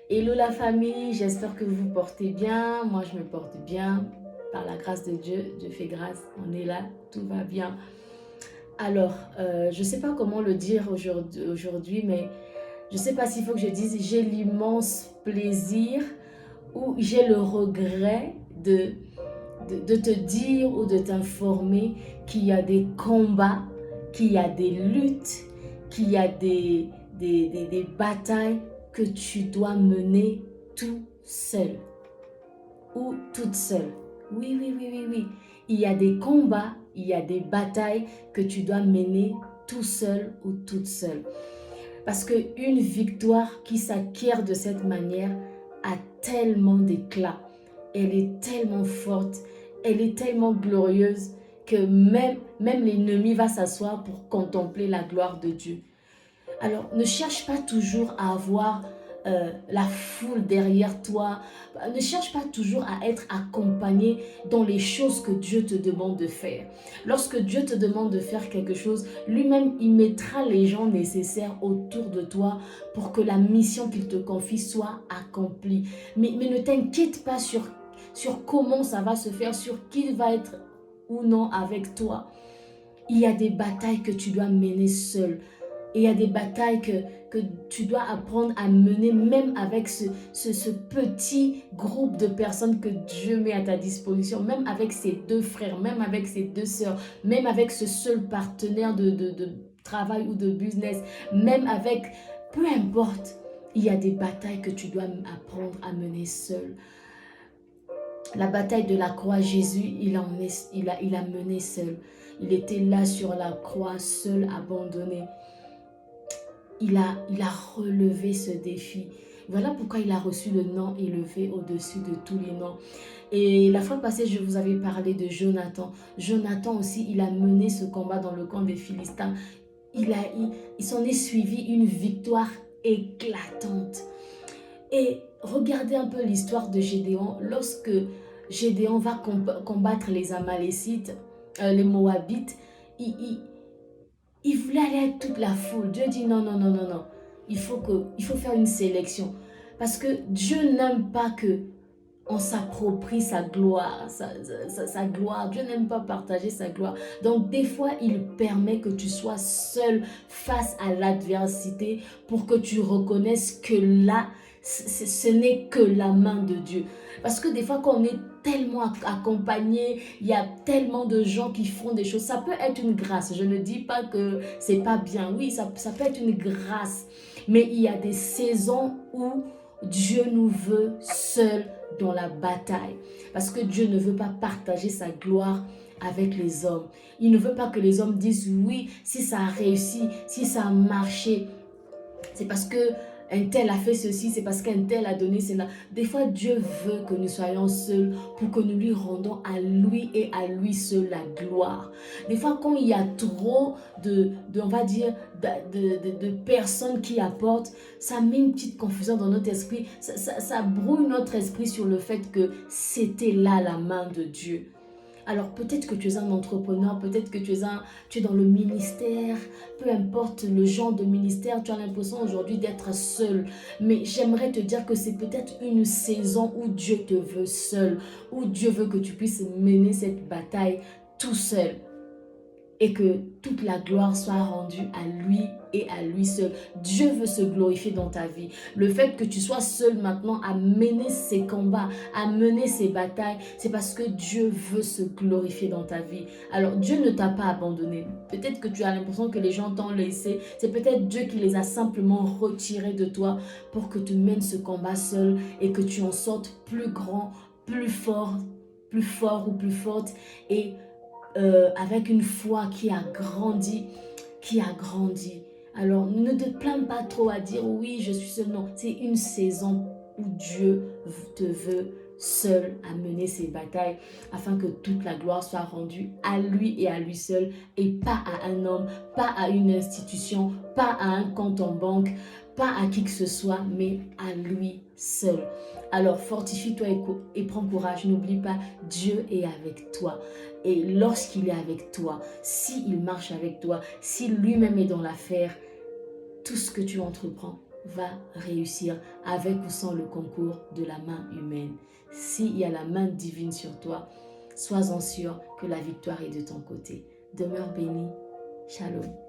Hello la famille, j'espère que vous vous portez bien. Moi, je me porte bien. Par la grâce de Dieu, Dieu fait grâce. On est là, tout va bien. Alors, je ne sais pas comment le dire aujourd'hui, mais je ne sais pas s'il faut que je dise j'ai l'immense plaisir ou j'ai le regret de te dire ou de t'informer qu'il y a des combats, qu'il y a des luttes, qu'il y a des batailles que tu dois mener tout seul ou toute seule. Oui, oui, oui, oui, oui. Il y a des combats, il y a des batailles que tu dois mener tout seul ou toute seule. Parce qu'une victoire qui s'acquiert de cette manière a tellement d'éclat. Elle est tellement forte, elle est tellement glorieuse que même l'ennemi va s'asseoir pour contempler la gloire de Dieu. Alors, ne cherche pas toujours à avoir la foule derrière toi. Ne cherche pas toujours à être accompagné dans les choses que Dieu te demande de faire. Lorsque Dieu te demande de faire quelque chose, lui-même, il mettra les gens nécessaires autour de toi pour que la mission qu'il te confie soit accomplie. Mais ne t'inquiète pas sur comment ça va se faire, sur qui va être ou non avec toi. Il y a des batailles que tu dois mener seul. Et il y a des batailles que tu dois apprendre à mener même avec ce petit groupe de personnes que Dieu met à ta disposition, même avec ses deux frères, même avec ses deux sœurs, même avec ce seul partenaire de travail ou de business, même avec, peu importe, il y a des batailles que tu dois apprendre à mener seul. La bataille de la croix, Jésus, il a mené seul. Il était là sur la croix, seul, abandonné. Il a relevé ce défi. Voilà pourquoi il a reçu le nom élevé au-dessus de tous les noms. Et la fois passée, je vous avais parlé de Jonathan. Jonathan aussi, il a mené ce combat dans le camp des Philistins. Il s'en est suivi une victoire éclatante. Et regardez un peu l'histoire de Gédéon. Lorsque Gédéon va combattre les Amalécites, les Moabites, il voulait aller avec toute la foule. Dieu dit non, non, non, non, non. Il faut faire une sélection. Parce que Dieu n'aime pas que on s'approprie sa gloire, sa gloire. Dieu n'aime pas partager sa gloire. Donc des fois, il permet que tu sois seul face à l'adversité pour que tu reconnaisses que là, ce n'est que la main de Dieu. Parce que des fois, quand on est tellement accompagné, il y a tellement de gens qui font des choses. Ça peut être une grâce. Je ne dis pas que c'est pas bien. Oui, ça peut être une grâce. Mais il y a des saisons où Dieu nous veut seuls dans la bataille. Parce que Dieu ne veut pas partager sa gloire avec les hommes. Il ne veut pas que les hommes disent oui, si ça a réussi, si ça a marché. C'est parce que un tel a fait ceci, c'est parce qu'un tel a donné cela. Des fois, Dieu veut que nous soyons seuls pour que nous lui rendons à lui et à lui seul la gloire. Des fois, quand il y a trop on va dire, de personnes qui apportent, ça met une petite confusion dans notre esprit. Ça brouille notre esprit sur le fait que c'était là la main de Dieu. Alors peut-être que tu es un entrepreneur, peut-être que tu es dans le ministère, peu importe le genre de ministère, tu as l'impression aujourd'hui d'être seul. Mais j'aimerais te dire que c'est peut-être une saison où Dieu te veut seul, où Dieu veut que tu puisses mener cette bataille tout seul. Et que toute la gloire soit rendue à lui et à lui seul. Dieu veut se glorifier dans ta vie. Le fait que tu sois seul maintenant à mener ces combats, à mener ces batailles, c'est parce que Dieu veut se glorifier dans ta vie. Alors Dieu ne t'a pas abandonné. Peut-être que tu as l'impression que les gens t'ont laissé. C'est peut-être Dieu qui les a simplement retirés de toi pour que tu mènes ce combat seul et que tu en sortes plus grand, plus fort ou plus forte et avec une foi qui a grandi, Alors, ne te plains pas trop à dire oui, je suis seul. Non, c'est une saison où Dieu te veut seul à mener ses batailles afin que toute la gloire soit rendue à lui et à lui seul et pas à un homme, pas à une institution, pas à un compte en banque, pas à qui que ce soit, mais à lui seul. Alors fortifie-toi et prends courage. N'oublie pas, Dieu est avec toi. Et lorsqu'il est avec toi, s'il marche avec toi, si lui-même est dans l'affaire, tout ce que tu entreprends va réussir avec ou sans le concours de la main humaine. S'il y a la main divine sur toi, sois-en sûr que la victoire est de ton côté. Demeure béni. Shalom.